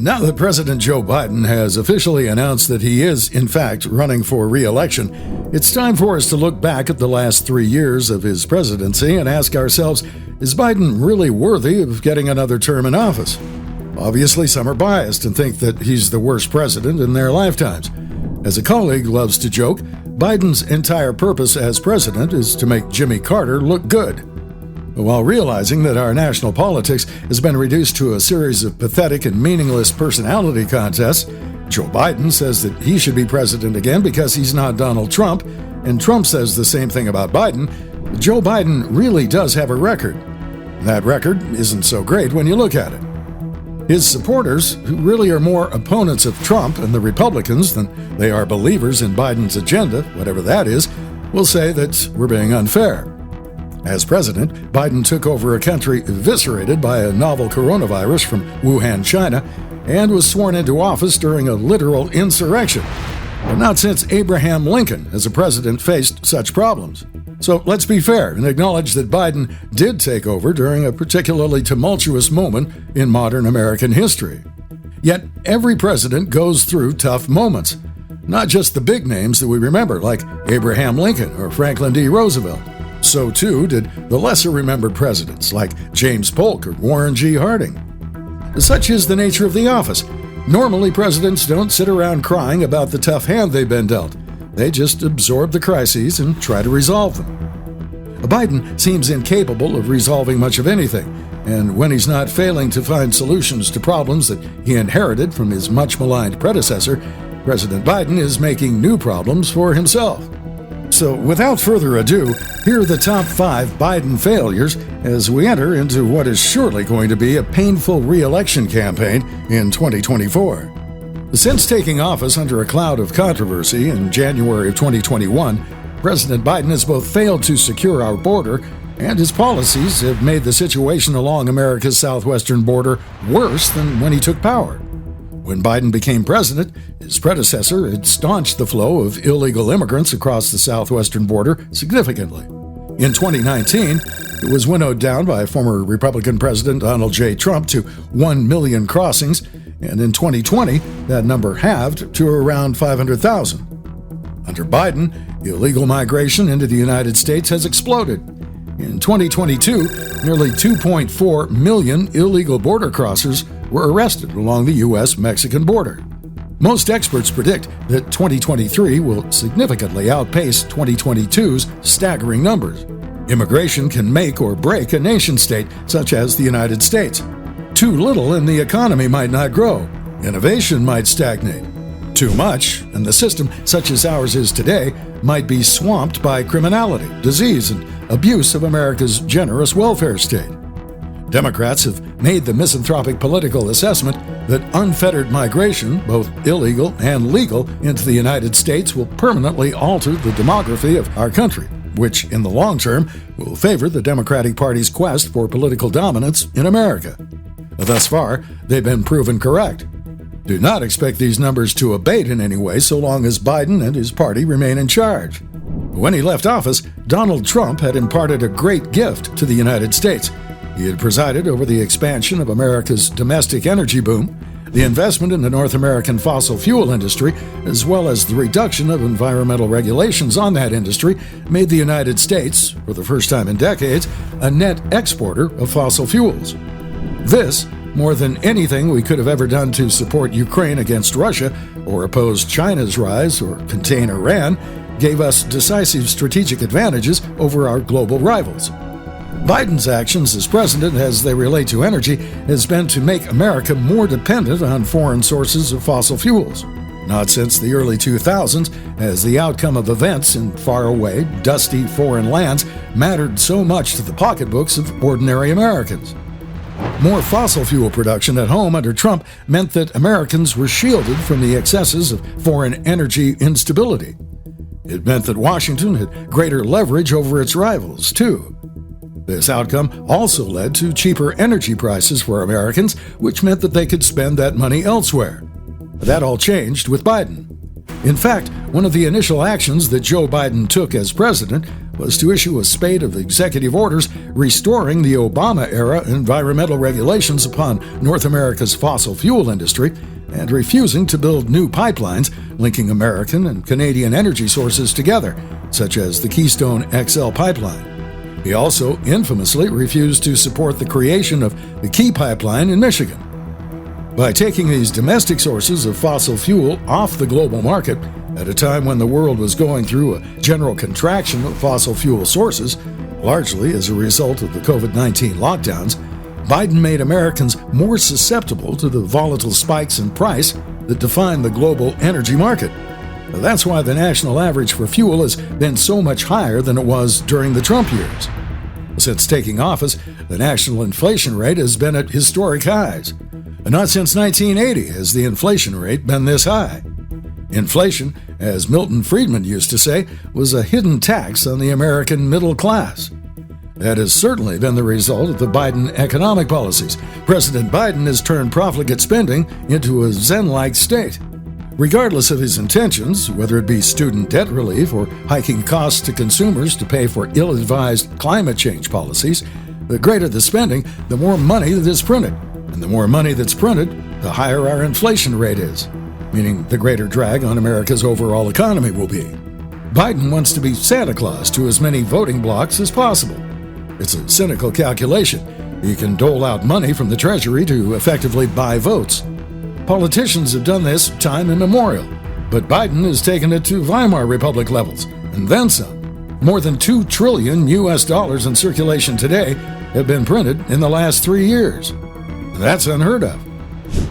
Now that President Joe Biden has officially announced that he is, in fact, running for re-election, it's time for us to look back at the last 3 years of his presidency and ask ourselves, is Biden really worthy of getting another term in office? Obviously, some are biased and think that he's the worst president in their lifetimes. As a colleague loves to joke, Biden's entire purpose as president is to make Jimmy Carter look good. While realizing that our national politics has been reduced to a series of pathetic and meaningless personality contests, Joe Biden says that he should be president again because he's not Donald Trump, and Trump says the same thing about Biden. Joe Biden really does have a record. That record isn't so great when you look at it. His supporters, who really are more opponents of Trump and the Republicans than they are believers in Biden's agenda, whatever that is, will say that we're being unfair. As president, Biden took over a country eviscerated by a novel coronavirus from Wuhan, China, and was sworn into office during a literal insurrection. But not since Abraham Lincoln has a president faced such problems. So let's be fair and acknowledge that Biden did take over during a particularly tumultuous moment in modern American history. Yet every president goes through tough moments, not just the big names that we remember, like Abraham Lincoln or Franklin D. Roosevelt. So too did the lesser-remembered presidents like James Polk or Warren G. Harding. Such is the nature of the office. Normally, presidents don't sit around crying about the tough hand they've been dealt. They just absorb the crises and try to resolve them. Biden seems incapable of resolving much of anything, and when he's not failing to find solutions to problems that he inherited from his much-maligned predecessor, President Biden is making new problems for himself. So, without further ado, here are the top 5 Biden failures as we enter into what is surely going to be a painful re-election campaign in 2024. Since taking office under a cloud of controversy in January of 2021, President Biden has both failed to secure our border, and his policies have made the situation along America's southwestern border worse than when he took power. When Biden became president, his predecessor had staunched the flow of illegal immigrants across the southwestern border significantly. In 2019, it was winnowed down by former Republican President Donald J. Trump to 1 million crossings, and in 2020, that number halved to around 500,000. Under Biden, illegal migration into the United States has exploded. In 2022, nearly 2.4 million illegal border crossers were arrested along the U.S.-Mexican border. Most experts predict that 2023 will significantly outpace 2022's staggering numbers. Immigration can make or break a nation-state such as the United States. Too little and the economy might not grow. Innovation might stagnate. Too much, and the system, such as ours is today, might be swamped by criminality, disease, and abuse of America's generous welfare state. Democrats have made the misanthropic political assessment that unfettered migration, both illegal and legal, into the United States will permanently alter the demography of our country, which, in the long term, will favor the Democratic Party's quest for political dominance in America. Thus far, they've been proven correct. Do not expect these numbers to abate in any way so long as Biden and his party remain in charge. When he left office, Donald Trump had imparted a great gift to the United States. He had presided over the expansion of America's domestic energy boom, the investment in the North American fossil fuel industry, as well as the reduction of environmental regulations on that industry, made the United States, for the first time in decades, a net exporter of fossil fuels. This, more than anything we could have ever done to support Ukraine against Russia, or oppose China's rise, or contain Iran, gave us decisive strategic advantages over our global rivals. Biden's actions as president as they relate to energy has been to make America more dependent on foreign sources of fossil fuels. Not since the early 2000s has the outcome of events in faraway, dusty foreign lands mattered so much to the pocketbooks of ordinary Americans. More fossil fuel production at home under Trump meant that Americans were shielded from the excesses of foreign energy instability. It meant that Washington had greater leverage over its rivals, too. This outcome also led to cheaper energy prices for Americans, which meant that they could spend that money elsewhere. That all changed with Biden. In fact, One of the initial actions that Joe Biden took as president was to issue a spate of executive orders restoring the Obama-era environmental regulations upon North America's fossil fuel industry and refusing to build new pipelines linking American and Canadian energy sources together, such as the Keystone XL pipeline. He also infamously refused to support the creation of the Key Pipeline in Michigan. By taking these domestic sources of fossil fuel off the global market at a time when the world was going through a general contraction of fossil fuel sources, largely as a result of the COVID-19 lockdowns, Biden made Americans more susceptible to the volatile spikes in price that define the global energy market. That's why the national average for fuel has been so much higher than it was during the Trump years. Since taking office, the national inflation rate has been at historic highs. Not since 1980 has the inflation rate been this high. Inflation, as Milton Friedman used to say, was a hidden tax on the American middle class. That has certainly been the result of the Biden economic policies. President Biden has turned profligate spending into a Zen-like state. Regardless of his intentions, whether it be student debt relief or hiking costs to consumers to pay for ill-advised climate change policies, the greater the spending, the more money that is printed. And the more money that's printed, the higher our inflation rate is, meaning the greater drag on America's overall economy will be. Biden wants to be Santa Claus to as many voting blocs as possible. It's a cynical calculation. He can dole out money from the Treasury to effectively buy votes. Politicians have done this time immemorial, but Biden has taken it to Weimar Republic levels, and then some. More than $2 trillion in circulation today have been printed in the last 3 years. That's unheard of.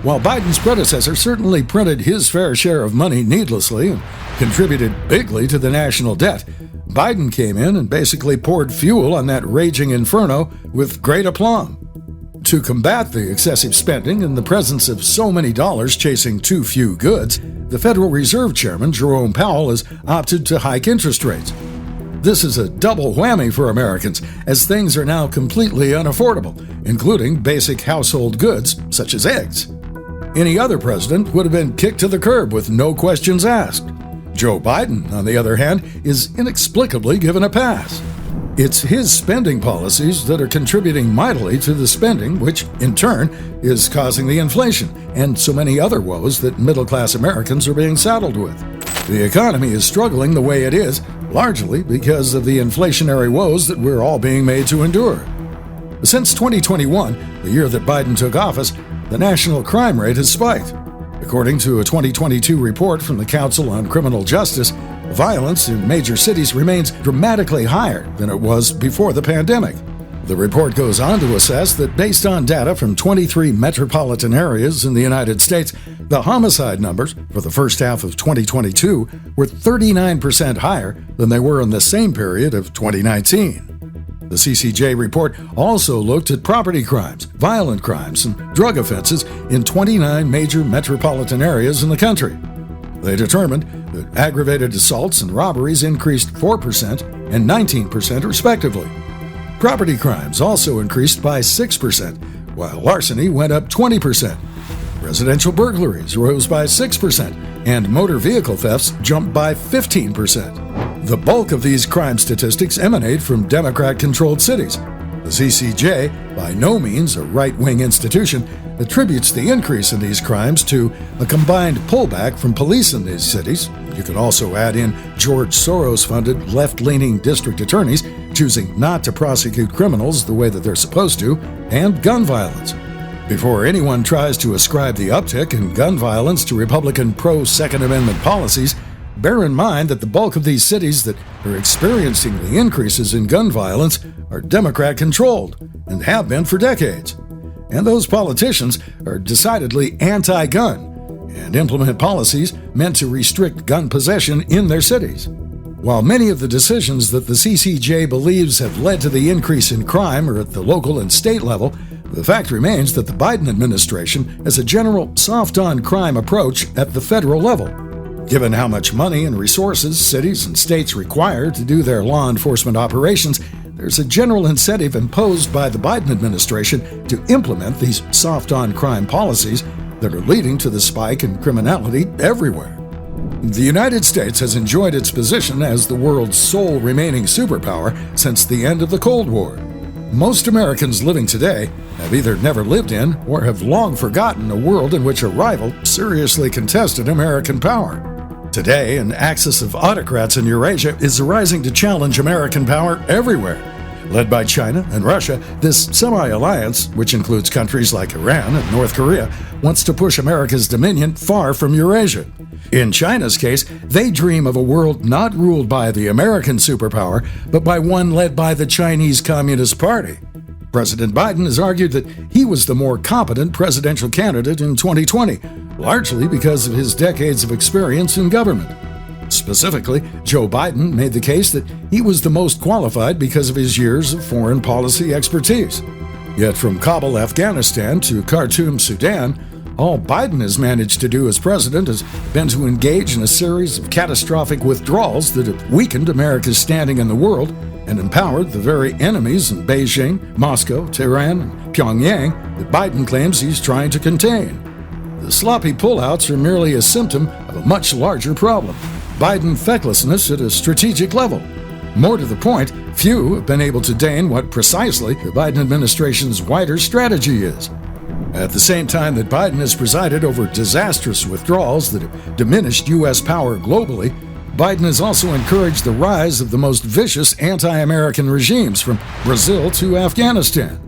While Biden's predecessor certainly printed his fair share of money needlessly and contributed bigly to the national debt, Biden came in and basically poured fuel on that raging inferno with great aplomb. To combat the excessive spending in the presence of so many dollars chasing too few goods, the Federal Reserve Chairman Jerome Powell has opted to hike interest rates. This is a double whammy for Americans, as things are now completely unaffordable, including basic household goods such as eggs. Any other president would have been kicked to the curb with no questions asked. Joe Biden, on the other hand, is inexplicably given a pass. It's his spending policies that are contributing mightily to the spending, which, in turn, is causing the inflation and so many other woes that middle-class Americans are being saddled with. The economy is struggling the way it is, largely because of the inflationary woes that we're all being made to endure. Since 2021, the year that Biden took office, the national crime rate has spiked. According to a 2022 report from the Council on Criminal Justice, violence in major cities remains dramatically higher than it was before the pandemic. The report goes on to assess that based on data from 23 metropolitan areas in the United States, the homicide numbers for the first half of 2022 were 39% higher than they were in the same period of 2019. The CCJ report also looked at property crimes, violent crimes, and drug offenses in 29 major metropolitan areas in the country. They determined that aggravated assaults and robberies increased 4% and 19% respectively. Property crimes also increased by 6%, while larceny went up 20%. Residential burglaries rose by 6%, and motor vehicle thefts jumped by 15%. The bulk of these crime statistics emanate from Democrat-controlled cities. The CCJ, by no means a right-wing institution, attributes the increase in these crimes to a combined pullback from police in these cities. You can also add in George Soros-funded left-leaning district attorneys choosing not to prosecute criminals the way that they're supposed to, and gun violence. Before anyone tries to ascribe the uptick in gun violence to Republican pro-Second Amendment policies, bear in mind that the bulk of these cities that are experiencing the increases in gun violence are Democrat-controlled and have been for decades. And those politicians are decidedly anti-gun and implement policies meant to restrict gun possession in their cities. While many of the decisions that the CCJ believes have led to the increase in crime are at the local and state level, the fact remains that the Biden administration has a general soft-on-crime approach at the federal level. Given how much money and resources cities and states require to do their law enforcement operations, there's a general incentive imposed by the Biden administration to implement these soft-on-crime policies that are leading to the spike in criminality everywhere. The United States has enjoyed its position as the world's sole remaining superpower since the end of the Cold War. Most Americans living today have either never lived in or have long forgotten a world in which a rival seriously contested American power. Today, an axis of autocrats in Eurasia is arising to challenge American power everywhere. Led by China and Russia, this semi-alliance, which includes countries like Iran and North Korea, wants to push America's dominion far from Eurasia. In China's case, they dream of a world not ruled by the American superpower, but by one led by the Chinese Communist Party. President Biden has argued that he was the more competent presidential candidate in 2020, largely because of his decades of experience in government. Specifically, Joe Biden made the case that he was the most qualified because of his years of foreign policy expertise. Yet from Kabul, Afghanistan to Khartoum, Sudan, all Biden has managed to do as president has been to engage in a series of catastrophic withdrawals that have weakened America's standing in the world and empowered the very enemies in Beijing, Moscow, Tehran, and Pyongyang that Biden claims he's trying to contain. The sloppy pullouts are merely a symptom of a much larger problem: Biden fecklessness at a strategic level. More to the point, few have been able to deign what precisely the Biden administration's wider strategy is. At the same time that Biden has presided over disastrous withdrawals that have diminished U.S. power globally, Biden has also encouraged the rise of the most vicious anti-American regimes from Brazil to Afghanistan.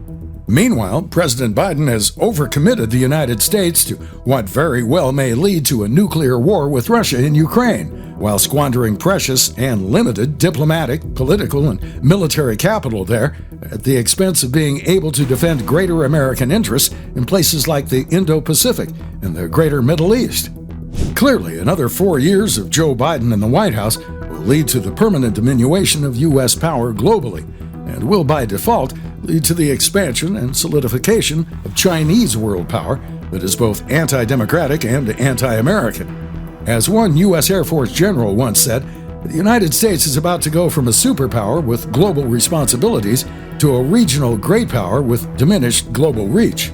Meanwhile, President Biden has overcommitted the United States to what very well may lead to a nuclear war with Russia in Ukraine, while squandering precious and limited diplomatic, political, and military capital there at the expense of being able to defend greater American interests in places like the Indo-Pacific and the greater Middle East. Clearly, another 4 years of Joe Biden in the White House will lead to the permanent diminution of U.S. power globally, and will by default lead to the expansion and solidification of Chinese world power that is both anti-democratic and anti-American. As one U.S. Air Force general once said, the United States is about to go from a superpower with global responsibilities to a regional great power with diminished global reach.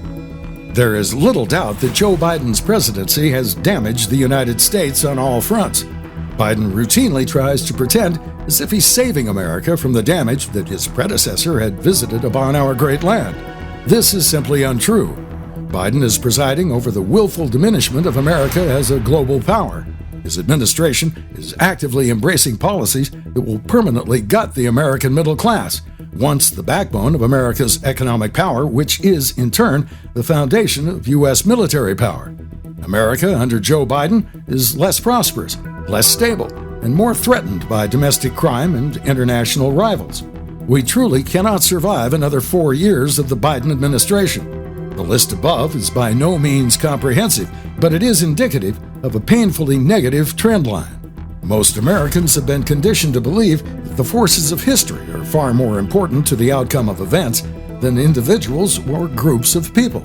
There is little doubt that Joe Biden's presidency has damaged the United States on all fronts. Biden routinely tries to pretend as if he's saving America from the damage that his predecessor had visited upon our great land. This is simply untrue. Biden is presiding over the willful diminishment of America as a global power. His administration is actively embracing policies that will permanently gut the American middle class, once the backbone of America's economic power, which is, in turn, the foundation of U.S. military power. America, under Joe Biden, is less prosperous, less stable, and more threatened by domestic crime and international rivals. We truly cannot survive another 4 years of the Biden administration. The list above is by no means comprehensive, but it is indicative of a painfully negative trend line. Most Americans have been conditioned to believe that the forces of history are far more important to the outcome of events than individuals or groups of people.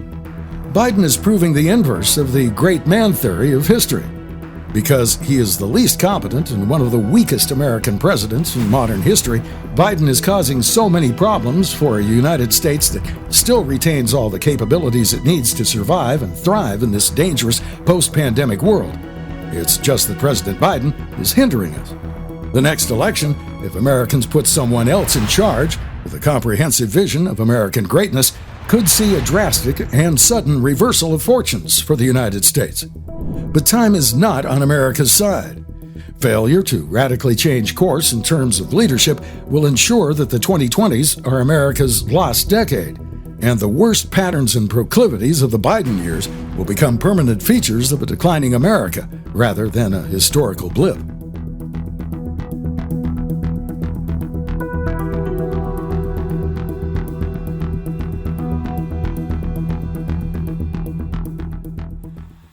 Biden is proving the inverse of the great man theory of history. Because he is the least competent and one of the weakest American presidents in modern history, Biden is causing so many problems for a United States that still retains all the capabilities it needs to survive and thrive in this dangerous post-pandemic world. It's just that President Biden is hindering us. The next election, if Americans put someone else in charge with a comprehensive vision of American greatness, could see a drastic and sudden reversal of fortunes for the United States. But time is not on America's side. Failure to radically change course in terms of leadership will ensure that the 2020s are America's lost decade, and the worst patterns and proclivities of the Biden years will become permanent features of a declining America rather than a historical blip.